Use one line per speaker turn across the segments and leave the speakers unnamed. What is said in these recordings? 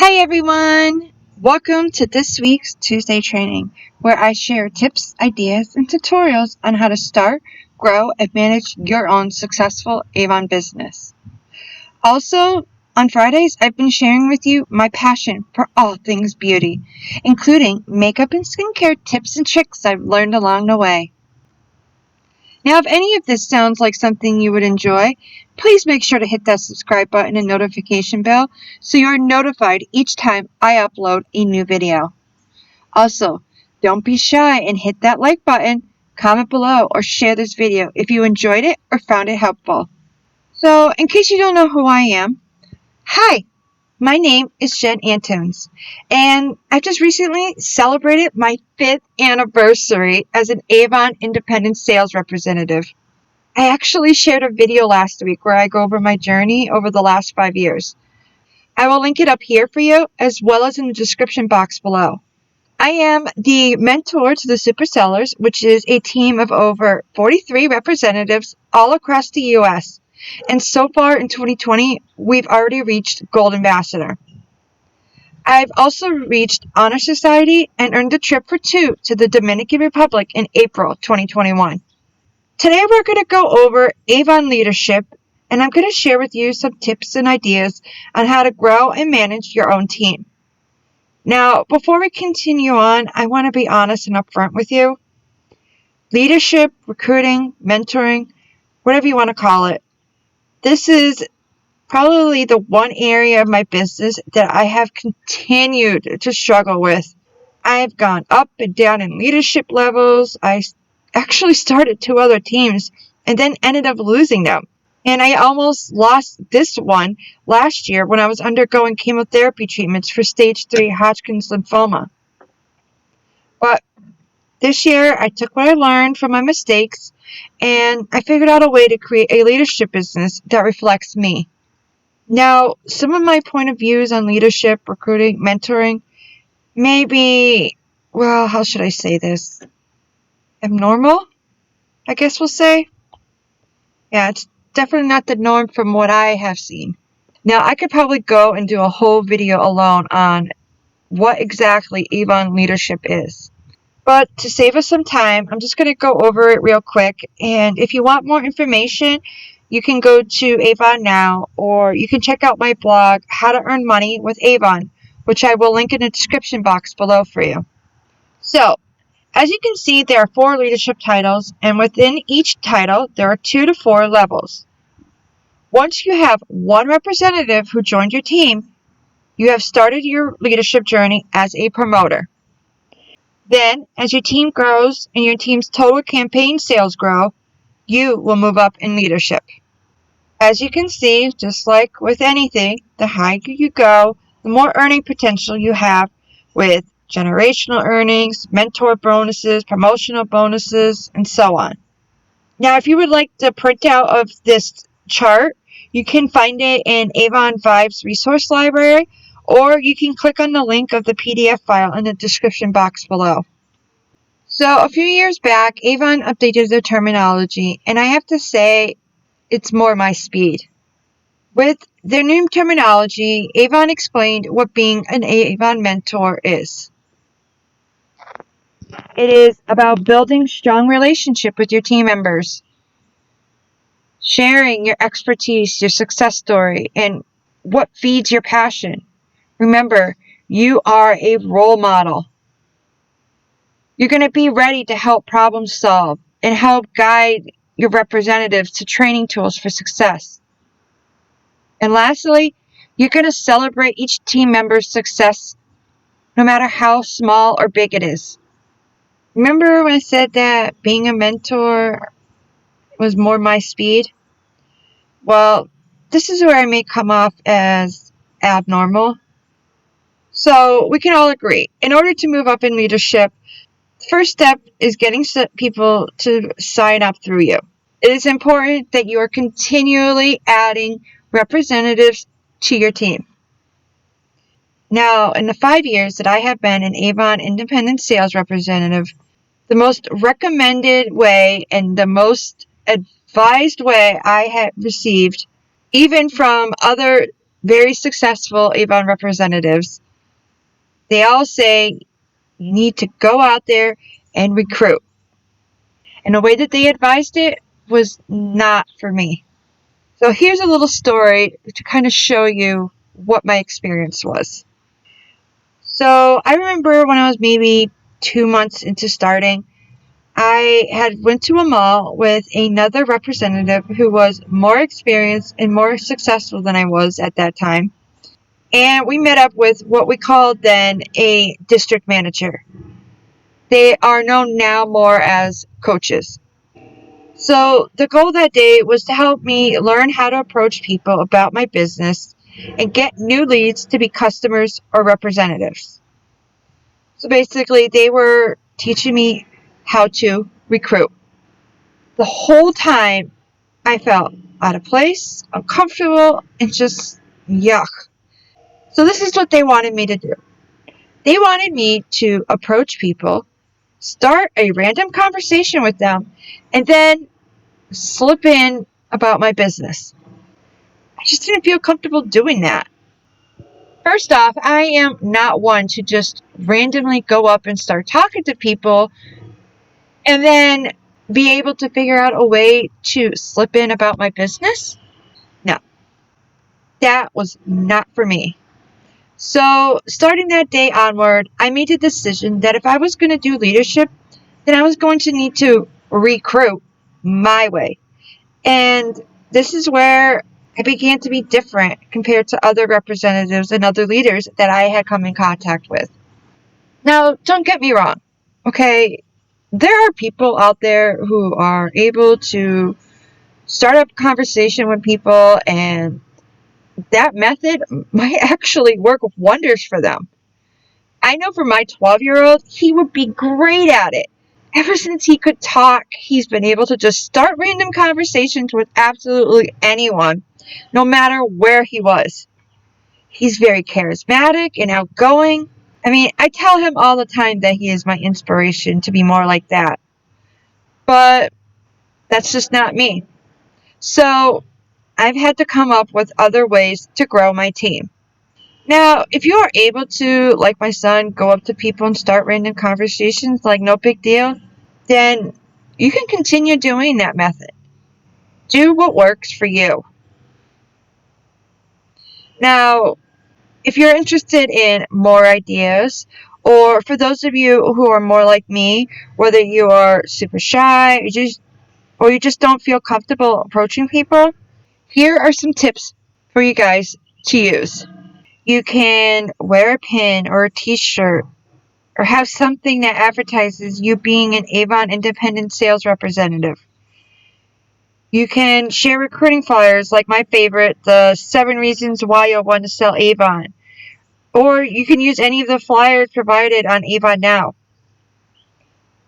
Hi everyone! Welcome to this week's Tuesday training, where I share tips, ideas, and tutorials on how to start, grow, and manage your own successful Avon business. Also, on Fridays, I've been sharing with you my passion for all things beauty, including makeup and skincare tips and tricks I've learned along the way. Now, if any of this sounds like something you would enjoy, please make sure to hit that subscribe button and notification bell so you're notified each time I upload a new video. Also, don't be shy and hit that like button, comment below, or share this video if you enjoyed it or found it helpful. So, in case you don't know who I am, hi! My name is Jen Antunes, and I just recently celebrated my 5th anniversary as an Avon independent sales representative. I actually shared a video last week where I go over my journey over the last 5 years. I will link it up here for you as well as in the description box below. I am the mentor to the Super Sellers, which is a team of over 43 representatives all across the U.S. And so far in 2020, we've already reached Gold Ambassador. I've also reached Honor Society and earned a trip for 2 to the Dominican Republic in April 2021. Today we're going to go over Avon leadership, and I'm going to share with you some tips and ideas on how to grow and manage your own team. Now, before we continue on, I want to be honest and upfront with you. Leadership, recruiting, mentoring, whatever you want to call it, this is probably the one area of my business that I have continued to struggle with. I've gone up and down in leadership levels. I actually started 2 other teams and then ended up losing them. And I almost lost this one last year when I was undergoing chemotherapy treatments for stage 3 Hodgkin's lymphoma. But this year, I took what I learned from my mistakes and I figured out a way to create a leadership business that reflects me. Now, some of my point of views on leadership, recruiting, mentoring may be, well, how should I say this? Abnormal, I guess we'll say. Yeah, it's definitely not the norm from what I have seen. Now, I could probably go and do a whole video alone on what exactly Avon leadership is. But to save us some time, I'm just going to go over it real quick. And if you want more information, you can go to Avon now, or you can check out my blog, How to Earn Money with Avon, which I will link in the description box below for you. So, as you can see, there are 4 leadership titles, and within each title, there are 2 to 4 levels. Once you have 1 representative who joined your team, you have started your leadership journey as a promoter. Then, as your team grows and your team's total campaign sales grow, you will move up in leadership. As you can see, just like with anything, the higher you go, the more earning potential you have with generational earnings, mentor bonuses, promotional bonuses, and so on. Now, if you would like the printout of this chart, you can find it in Avon Vibes Resource Library, or you can click on the link of the PDF file in the description box below. So, a few years back, Avon updated their terminology, and I have to say, it's more my speed. With their new terminology, Avon explained what being an Avon mentor is. It is about building strong relationship with your team members, sharing your expertise, your success story, and what feeds your passion. Remember, you are a role model. You're going to be ready to help problem solve and help guide your representatives to training tools for success. And lastly, you're going to celebrate each team member's success, no matter how small or big it is. Remember when I said that being a mentor was more my speed? Well, this is where I may come off as abnormal. So we can all agree, in order to move up in leadership, the first step is getting people to sign up through you. It is important that you are continually adding representatives to your team. Now, in the 5 years that I have been an Avon independent sales representative, the most recommended way and the most advised way I have received, even from other very successful Avon representatives, they all say you need to go out there and recruit. And the way that they advised it was not for me. So here's a little story to kind of show you what my experience was. So I remember when I was maybe 2 months into starting, I had went to a mall with another representative who was more experienced and more successful than I was at that time. And we met up with what we called then a district manager. They are known now more as coaches. So the goal that day was to help me learn how to approach people about my business and get new leads to be customers or representatives. So basically, they were teaching me how to recruit. The whole time, I felt out of place, uncomfortable, and just yuck. So this is what they wanted me to do. They wanted me to approach people, start a random conversation with them, and then slip in about my business. I just didn't feel comfortable doing that. First off, I am not one to just randomly go up and start talking to people and then be able to figure out a way to slip in about my business. No, that was not for me. So, starting that day onward, I made a decision that if I was going to do leadership, then I was going to need to recruit my way. And this is where I began to be different compared to other representatives and other leaders that I had come in contact with. Now, don't get me wrong, okay? There are people out there who are able to start up conversation with people, and that method might actually work wonders for them. I know for my 12-year-old, he would be great at it. Ever since he could talk, he's been able to just start random conversations with absolutely anyone, no matter where he was. He's very charismatic and outgoing. I mean, I tell him all the time that he is my inspiration to be more like that. But that's just not me. So I've had to come up with other ways to grow my team. Now, if you are able to, like my son, go up to people and start random conversations like no big deal, then you can continue doing that method. Do what works for you. Now, if you're interested in more ideas, or for those of you who are more like me, whether you are super shy or you just don't feel comfortable approaching people, here are some tips for you guys to use. You can wear a pin or a t-shirt or have something that advertises you being an Avon independent sales representative. You can share recruiting flyers like my favorite, the 7 reasons why you'll want to sell Avon. Or you can use any of the flyers provided on Avon Now.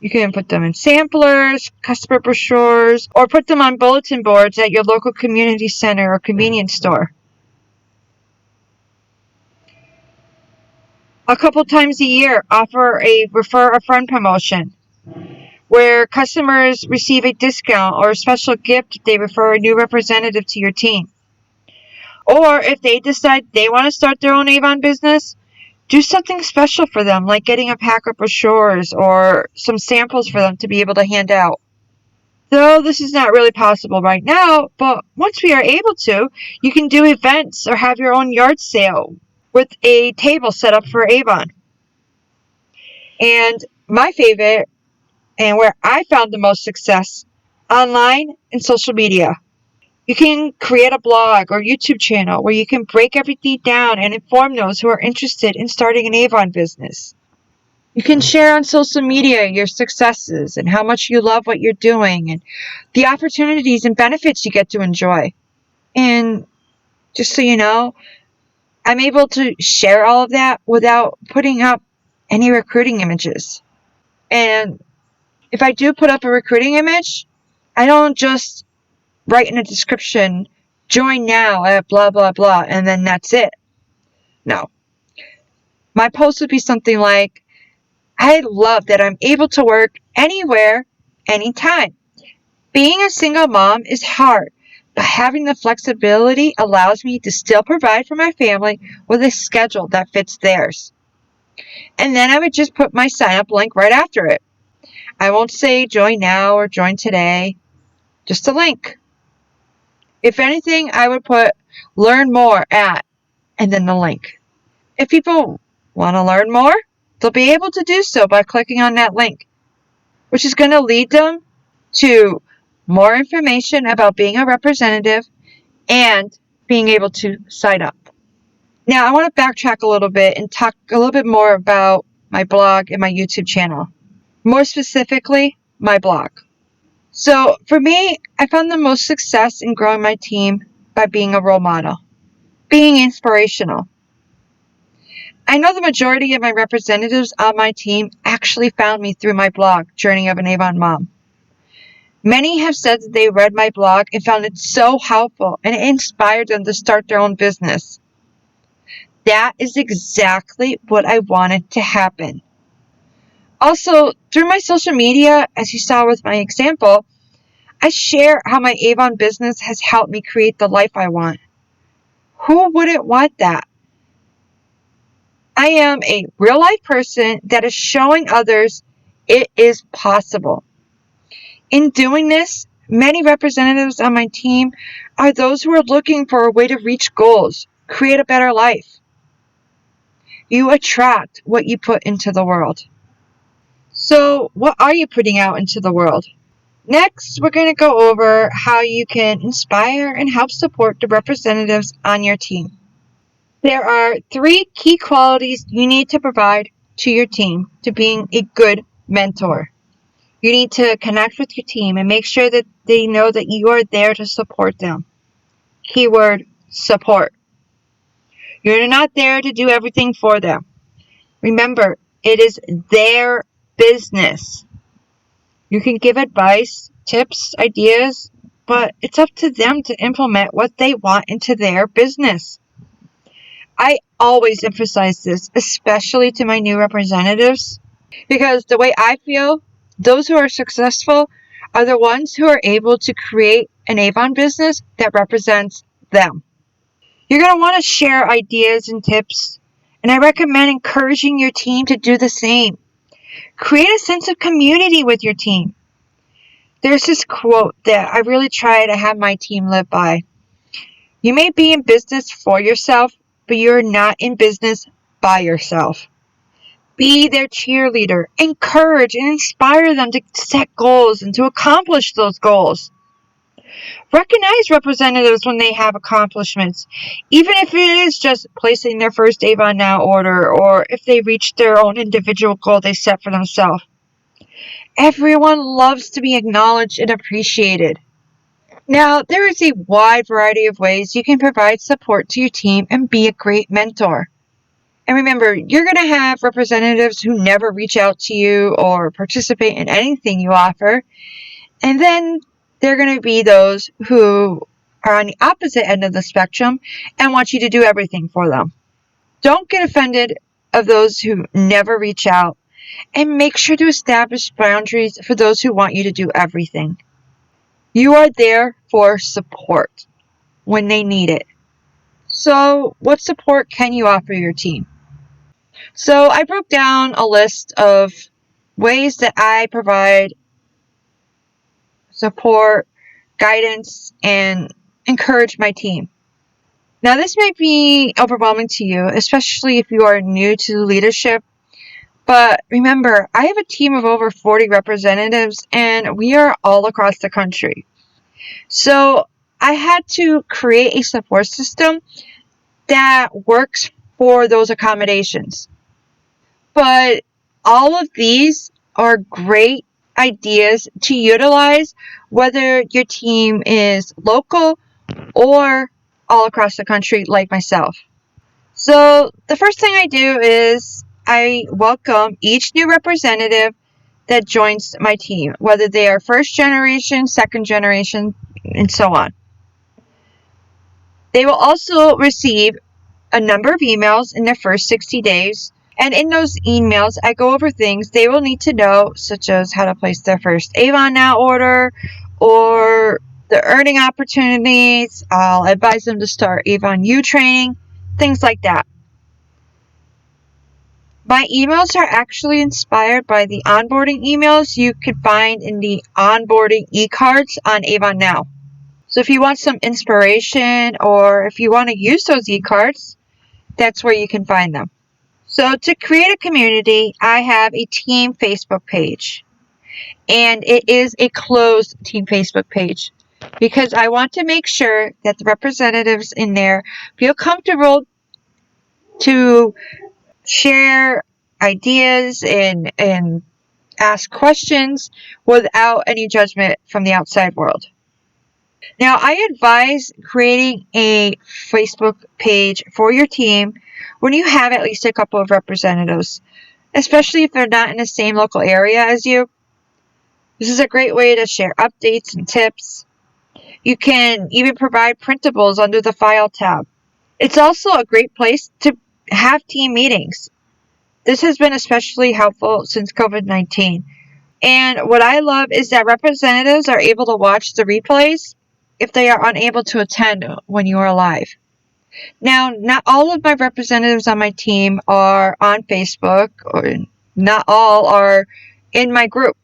You can put them in samplers, customer brochures, or put them on bulletin boards at your local community center or convenience store. A couple times a year, offer a refer a friend promotion where customers receive a discount or a special gift if they refer a new representative to your team. Or if they decide they want to start their own Avon business, do something special for them, like getting a pack of brochures or some samples for them to be able to hand out. Though this is not really possible right now, but once we are able to, you can do events or have your own yard sale with a table set up for Avon. And my favorite, and where I found the most success, online and social media. You can create a blog or YouTube channel where you can break everything down and inform those who are interested in starting an Avon business. You can share on social media your successes and how much you love what you're doing and the opportunities and benefits you get to enjoy. And just so you know, I'm able to share all of that without putting up any recruiting images. And if I do put up a recruiting image, I don't just write in a description, join now at blah, blah, blah, and then that's it. No. My post would be something like, I love that I'm able to work anywhere, anytime. Being a single mom is hard, But having the flexibility allows me to still provide for my family with a schedule that fits theirs. And then I would just put my sign up link right after it. I won't say join now or join today, just a link. If anything, I would put learn more at and then the link. If people want to learn more, they'll be able to do so by clicking on that link, which is going to lead them to more information about being a representative and being able to sign up. Now, I want to backtrack a little bit and talk a little bit more about my blog and my YouTube channel. More specifically, my blog. So, for me, I found the most success in growing my team by being a role model, being inspirational. I know the majority of my representatives on my team actually found me through my blog, Journey of an Avon Mom. Many have said that they read my blog and found it so helpful and it inspired them to start their own business. That is exactly what I wanted to happen. Also, through my social media, as you saw with my example, I share how my Avon business has helped me create the life I want. Who wouldn't want that? I am a real life person that is showing others it is possible. In doing this, many representatives on my team are those who are looking for a way to reach goals, create a better life. You attract what you put into the world. So, what are you putting out into the world? Next, we're going to go over how you can inspire and help support the representatives on your team. There are 3 key qualities you need to provide to your team to being a good mentor. You need to connect with your team and make sure that they know that you are there to support them. Keyword, support. You're not there to do everything for them. Remember, it is their business. You can give advice, tips, ideas, but it's up to them to implement what they want into their business. I always emphasize this, especially to my new representatives, because the way I feel, those who are successful are the ones who are able to create an Avon business that represents them. You're going to want to share ideas and tips, and I recommend encouraging your team to do the same. Create a sense of community with your team. There's this quote that I really try to have my team live by. You may be in business for yourself, but you're not in business by yourself. Be their cheerleader. Encourage and inspire them to set goals and to accomplish those goals. Recognize representatives when they have accomplishments, even if it is just placing their first Avon Now order or if they reach their own individual goal they set for themselves. Everyone loves to be acknowledged and appreciated. Now, there is a wide variety of ways you can provide support to your team and be a great mentor. And remember, you're going to have representatives who never reach out to you or participate in anything you offer. And then there are going to be those who are on the opposite end of the spectrum and want you to do everything for them. Don't get offended of those who never reach out, and make sure to establish boundaries for those who want you to do everything. You are there for support when they need it. So, what support can you offer your team? So, I broke down a list of ways that I provide support, guidance, and encourage my team. Now, this might be overwhelming to you, especially if you are new to leadership. But remember, I have a team of over 40 representatives, and we are all across the country. So I had to create a support system that works for those accommodations. But all of these are great ideas to utilize whether your team is local or all across the country like myself. So the first thing I do is I welcome each new representative that joins my team, whether they are first generation, second generation, and so on. They will also receive a number of emails in their first 60 days. And in those emails, I go over things they will need to know, such as how to place their first Avon Now order or the earning opportunities. I'll advise them to start Avon U training, things like that. My emails are actually inspired by the onboarding emails you could find in the onboarding e-cards on Avon Now. So if you want some inspiration or if you want to use those e-cards, that's where you can find them. So to create a community, I have a team Facebook page. And it is a closed team Facebook page because I want to make sure that the representatives in there feel comfortable to share ideas and ask questions without any judgment from the outside world. Now, I advise creating a Facebook page for your team when you have at least a couple of representatives, especially if they're not in the same local area as you. This is a great way to share updates and tips. You can even provide printables under the File tab. It's also a great place to have team meetings. This has been especially helpful since COVID-19. And what I love is that representatives are able to watch the replays if they are unable to attend when you are live. Now, not all of my representatives on my team are on Facebook, or not all are in my group.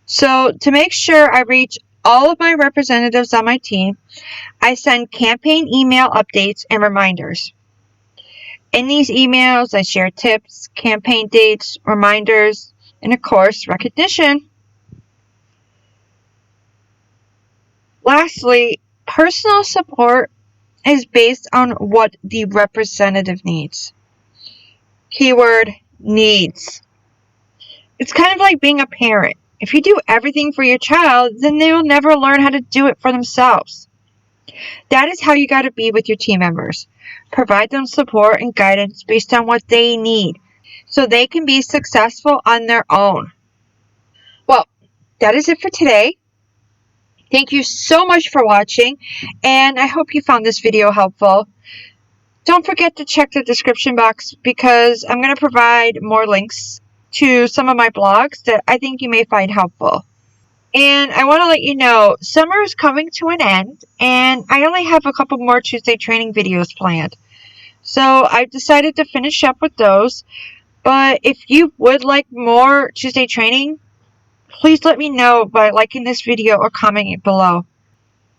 So to make sure I reach all of my representatives on my team, I send campaign email updates and reminders. In these emails, I share tips, campaign dates, reminders, and of course, recognition. Lastly, personal support is based on what the representative needs. Keyword needs. It's kind of like being a parent. If you do everything for your child, then they will never learn how to do it for themselves. That is how you got to be with your team members. Provide them support and guidance based on what they need so they can be successful on their own. Well, that is it for today. Thank you so much for watching, and I hope you found this video helpful. Don't forget to check the description box because I'm going to provide more links to some of my blogs that I think you may find helpful. And I want to let you know, summer is coming to an end, and I only have a couple more Tuesday training videos planned. So I've decided to finish up with those. But if you would like more Tuesday training, please let me know by liking this video or commenting below.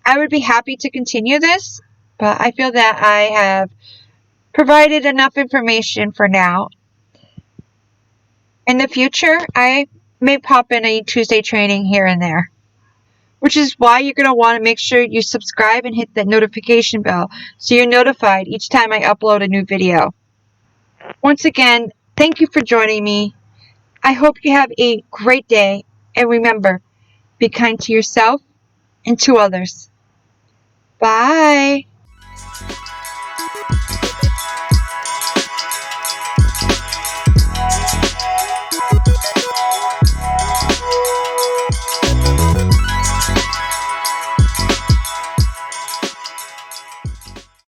I would be happy to continue this, but I feel that I have provided enough information for now. In the future, I may pop in a Tuesday training here and there, which is why you're going to want to make sure you subscribe and hit that notification bell so you're notified each time I upload a new video. Once again, thank you for joining me. I hope you have a great day, and remember, be kind to yourself and to others. Bye.